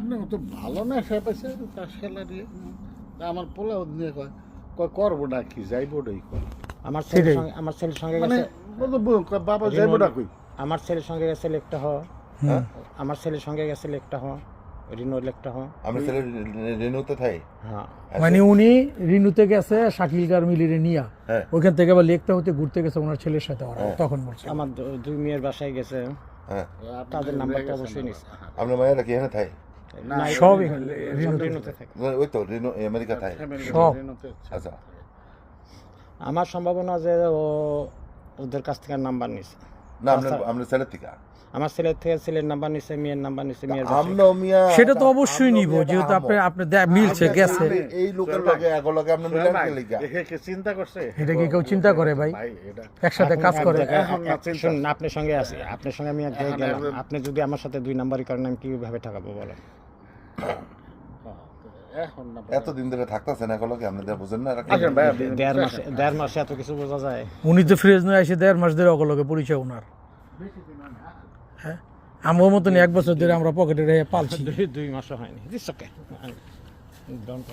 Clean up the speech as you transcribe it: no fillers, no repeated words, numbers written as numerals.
আপনি তো ভালো না সে পাইছে তার স্যালারি আমার পোলা নিয়ে কয় কয় করবো না কি যাইবো ওটাই কয় আমার ছেলের সঙ্গে মানে গেছে বাবা যাইবো না কই আমার ছেলের সঙ্গে গেছে একটা হ হ্যাঁ আমার ছেলের সঙ্গে গেছে একটা হ রিনোর একটা হ আমরা ছেলে রেনুতে থাই হ্যাঁ মানে উনি রিনুতে গেছে শাকিলকার মিলিরে নিয়া হ্যাঁ। ওইখান থেকে আবার লেকটা হতে ঘুরতে গেছে ওনার ছেলের সাথে ওরা তখন বলছে আমার দুই মেয়ের বাসায় গেছে হ্যাঁ তাদের নাম্বারটা অবশ্যই নিছে আপনার মায়েরা কি এখানে থাই সব রিনোতে থাকে ওই তো রেনু আমেরিকা থাই সব। আচ্ছা আমার সম্ভাবনা যে ও ওদের কাছ থেকে নাম্বার নিছে না আমরা ছেলের থেকে আমার ছেলের থেকে ছেলের নাম্বার নিছে মেয়ের নাম্বার নিছে মেয়ের আমরা মিয়া সেটা তো অবশ্যই নিব যেহেতু আপনি মিলছে গেছে এই লোকের লগে আগো লগে আপনি মিলান কে লাগা কে চিন্তা করছে এটা কি কেউ চিন্তা করে ভাই ভাই এটা একসাথে কাজ করে শুনুন আপনার সঙ্গে আছি আপনার সঙ্গে আমি এক জায়গায় গেলাম আপনি যদি আমার সাথে দুই নাম্বারই করেন আমি কিভাবে ঠকাবো বলেন এখন না এতদিন ধরে থাকতেছেন আগো লগে আপনি যা বুঝেন না আসেন ভাই দেড় মাসে এত কিছু বোঝা যায় উনি তো ফ্রেজ নয় এসে 1.5 মাস ধরে অগলগে পরিচয় ওনার হ্যাঁ আমার মতন 1 বছর ধরে আমরা পকেটে রেখে পালছি দুই মাসও হয়নি দিস ওকে ডোন্ট